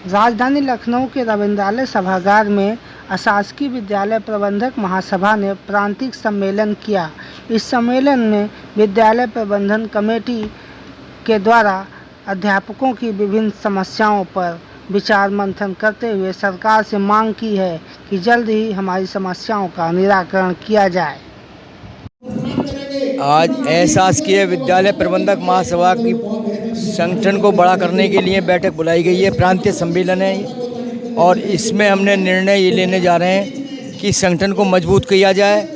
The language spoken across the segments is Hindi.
राजधानी लखनऊ के रविंद्रालय सभागार में अशासकीय विद्यालय प्रबंधक महासभा ने प्रांतिक सम्मेलन किया। इस सम्मेलन में विद्यालय प्रबंधन कमेटी के द्वारा अध्यापकों की विभिन्न समस्याओं पर विचार मंथन करते हुए सरकार से मांग की है कि जल्द ही हमारी समस्याओं का निराकरण किया जाए। आज अशासकीय विद्यालय प्रबंधक महासभा की संगठन को बड़ा करने के लिए बैठक बुलाई गई है। प्रांतीय सम्मेलन है और इसमें हमने निर्णय ये लेने जा रहे हैं कि संगठन को मजबूत किया जाए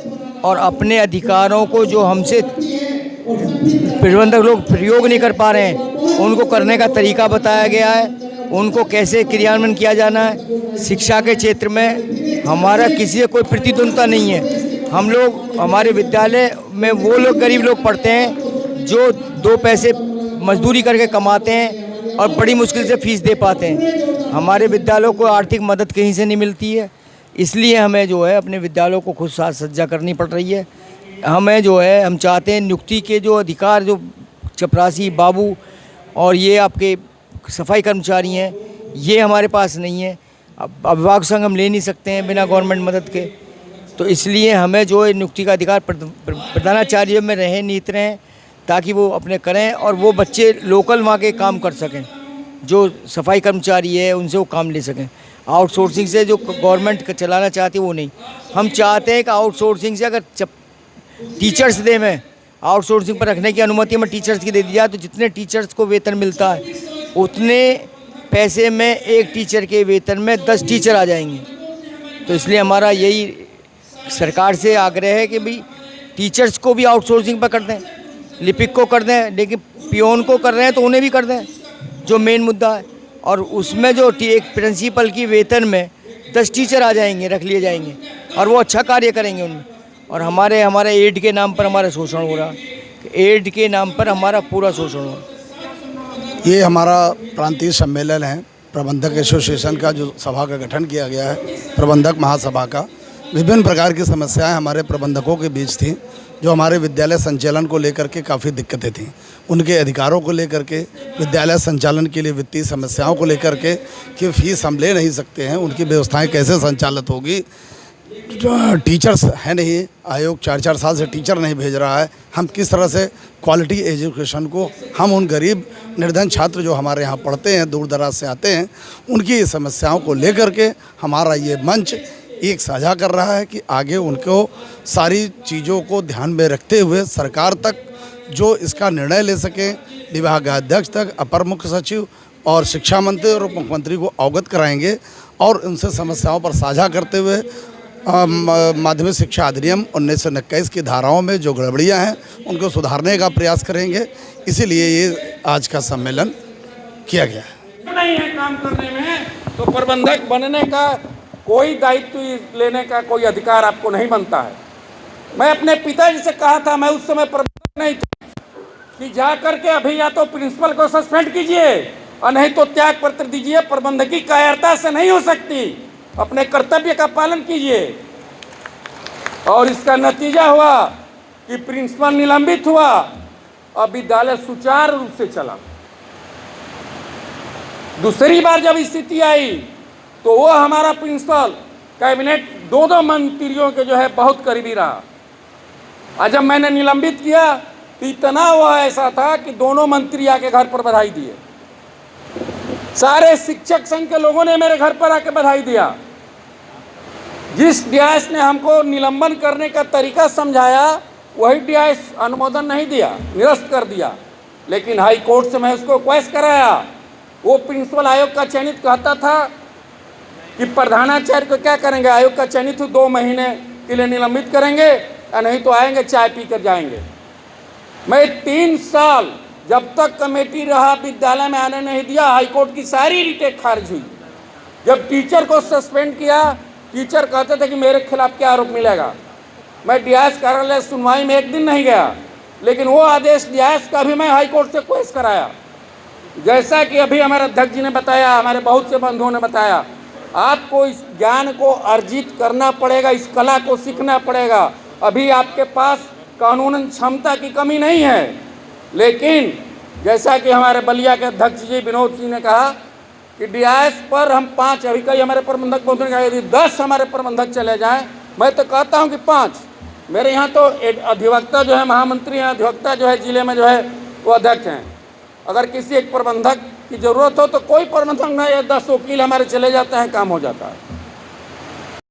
और अपने अधिकारों को जो हमसे प्रबंधक लोग प्रयोग नहीं कर पा रहे हैं उनको करने का तरीका बताया गया है, उनको कैसे क्रियान्वयन किया जाना है। शिक्षा के क्षेत्र में हमारा किसी से कोई प्रतिद्वंद्विता नहीं है। हम लोग हमारे विद्यालय में वो लोग गरीब लोग पढ़ते हैं जो 2 पैसे मजदूरी करके कमाते हैं और बड़ी मुश्किल से फीस दे पाते हैं। हमारे विद्यालयों को आर्थिक मदद कहीं से नहीं मिलती है, इसलिए हमें जो है अपने विद्यालयों को खुद साज सज्जा करनी पड़ रही है। हमें जो है हम चाहते हैं नियुक्ति के जो अधिकार जो चपरासी बाबू और ये आपके सफाई कर्मचारी हैं ये हमारे पास नहीं है। अब अभिभावक संघ हम ले नहीं सकते हैं बिना गवर्नमेंट मदद के, तो इसलिए हमें जो नियुक्ति का अधिकार प्रधानाचार्य में निहित रहें ताकि वो अपने करें और वो बच्चे लोकल वहाँ के काम कर सकें। जो सफाई कर्मचारी है उनसे वो काम ले सकें। आउटसोर्सिंग से जो गवर्नमेंट चलाना चाहती है वो नहीं। हम चाहते हैं कि आउटसोर्सिंग से अगर टीचर्स डे में आउटसोर्सिंग पर रखने की अनुमति हमें टीचर्स की दे दी जाए तो जितने टीचर्स को वेतन मिलता है उतने पैसे में एक टीचर के वेतन में 10 टीचर आ जाएंगे। तो इसलिए हमारा यही सरकार से आग्रह है कि भाई टीचर्स को भी आउटसोर्सिंग पर कर दें, लिपिक को कर दें, लेकिन पियोन को कर रहे हैं तो उन्हें भी कर दें जो मेन मुद्दा है। और उसमें जो एक प्रिंसिपल की वेतन में 10 टीचर आ जाएंगे, रख लिए जाएंगे और वो अच्छा कार्य करेंगे उनमें। और हमारे एड के नाम पर हमारा शोषण हो रहा है, एड के नाम पर हमारा पूरा शोषण हो रहा है। ये हमारा प्रांतीय सम्मेलन है प्रबंधक एसोसिएशन का जो सभा का गठन किया गया है, प्रबंधक महासभा का। विभिन्न प्रकार की समस्याएं हमारे प्रबंधकों के बीच थी जो हमारे विद्यालय संचालन को लेकर के काफ़ी दिक्कतें थीं। उनके अधिकारों को लेकर के, विद्यालय संचालन के लिए वित्तीय समस्याओं को लेकर के कि फीस हम ले नहीं सकते हैं, उनकी व्यवस्थाएं कैसे संचालित होगी, टीचर्स है नहीं, आयोग 4-4 साल से टीचर नहीं भेज रहा है, हम किस तरह से क्वालिटी एजुकेशन को हम उन गरीब निर्धन छात्र जो हमारे यहाँ पढ़ते हैं, दूर दराज से आते हैं, उनकी समस्याओं को लेकर के हमारा ये मंच एक साझा कर रहा है कि आगे उनको सारी चीज़ों को ध्यान में रखते हुए सरकार तक जो इसका निर्णय ले सकें, विभागाध्यक्ष तक, अपर मुख्य सचिव और शिक्षा मंत्री और उप मुख्यमंत्री को अवगत कराएंगे और उनसे समस्याओं पर साझा करते हुए माध्यमिक शिक्षा अधिनियम 1921 की धाराओं में जो गड़बड़ियां हैं उनको सुधारने का प्रयास करेंगे। इसीलिए ये आज का सम्मेलन किया गया है। नहीं है काम करने में तो प्रबंधक बनने का कोई दायित्व लेने का कोई अधिकार आपको नहीं बनता है। मैं अपने पिताजी से कहा था, मैं उस समय प्रबंधक नहीं था, कि जा करके अभी या तो प्रिंसिपल को सस्पेंड कीजिए और नहीं तो त्याग पत्र दीजिए। प्रबंधकी कायरता से नहीं हो सकती, अपने कर्तव्य का पालन कीजिए। और इसका नतीजा हुआ कि प्रिंसिपल निलंबित हुआ और विद्यालय सुचारू रूप से चला। दूसरी बार जब स्थिति आई तो वो हमारा प्रिंसिपल कैबिनेट 2 मंत्रियों के जो है बहुत करीबी रहा। आज जब मैंने निलंबित किया तो इतना हुआ ऐसा था कि दोनों मंत्री आके घर पर बधाई दिए। सारे शिक्षक संघ के लोगों ने मेरे घर पर आके बधाई दिया। जिस डीआईएस ने हमको निलंबन करने का तरीका समझाया वही डीआईएस अनुमोदन नहीं दिया, निरस्त कर दिया। लेकिन हाई कोर्ट से मैं उसको क्वेश्चन कराया। वो प्रिंसिपल आयोग का चयनित कहता था कि प्रधानाचार्य को क्या करेंगे, आयोग का चयनित 2 महीने के लिए निलंबित करेंगे या नहीं तो आएंगे चाय पी कर जाएंगे। मैं 3 साल जब तक कमेटी रहा विद्यालय में आने नहीं दिया। हाईकोर्ट की सारी रिटें खारिज हुई। जब टीचर को सस्पेंड किया, टीचर कहते थे कि मेरे खिलाफ क्या आरोप मिलेगा। मैं डीआईएस कार्यालय सुनवाई में 1 दिन नहीं गया, लेकिन वो आदेश डीआईएस का भी मैं हाईकोर्ट से क्वेश्चन कराया। जैसा कि अभी हमारे अध्यक्ष जी ने बताया, हमारे बहुत से बंधुओं ने बताया, आपको इस ज्ञान को अर्जित करना पड़ेगा, इस कला को सीखना पड़ेगा। अभी आपके पास कानूनन क्षमता की कमी नहीं है, लेकिन जैसा कि हमारे बलिया के अध्यक्ष जी विनोद सिंह ने कहा कि डीआईएस पर हम 5, अभी कई हमारे प्रबंधक पहुँचने का, यदि 10 हमारे प्रबंधक चले जाएं, मैं तो कहता हूं कि 5। मेरे यहाँ तो अधिवक्ता जो है महामंत्री हैं, अधिवक्ता जो है जिले में जो है वो अध्यक्ष हैं। अगर किसी एक प्रबंधक की ज़रूरत हो तो कोई प्रबंधक ना, या 10 वकील हमारे चले जाते हैं, काम हो जाता है।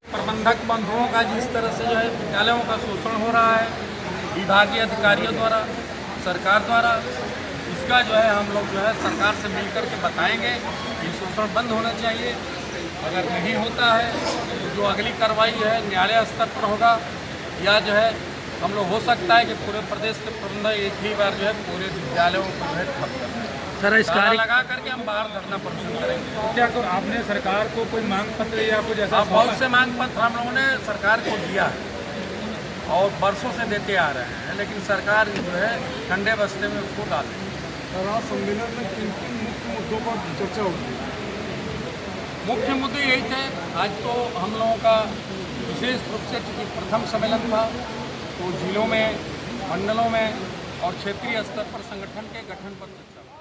प्रबंधक बंधुओं का जिस तरह से जो है विद्यालयों का शोषण हो रहा है विभागीय अधिकारियों द्वारा, सरकार द्वारा, इसका जो है हम लोग जो है सरकार से मिलकर के बताएंगे ये शोषण बंद होना चाहिए। अगर नहीं होता है तो जो अगली कार्रवाई है न्यायालय स्तर पर होगा, या जो है हम लोग हो सकता है कि पूरे प्रदेश के प्रबंधक एक ही बार जो है पूरे विद्यालयों को जो है ठप कर दें। सर इस ताला लगा करके हम बाहर धरना प्रदर्शन करेंगे। क्या तो आपने सरकार को कोई मांग पत्र या कुछ ऐसा बहुत से मांग पत्र हम लोगों ने सरकार को दिया है और बरसों से देते आ रहे हैं, लेकिन सरकार जो है ठंडे बस्ते में उसको डाल रही है। सम्मेलन में किन किन मुख्य मुद्दों पर चर्चा होगी? मुख्य मुद्दे यही थे। आज तो हम लोगों का विशेष रूप से चूँकि प्रथम सम्मेलन था, तो जिलों में, मंडलों में और क्षेत्रीय स्तर पर संगठन के गठन पर चर्चा हुई।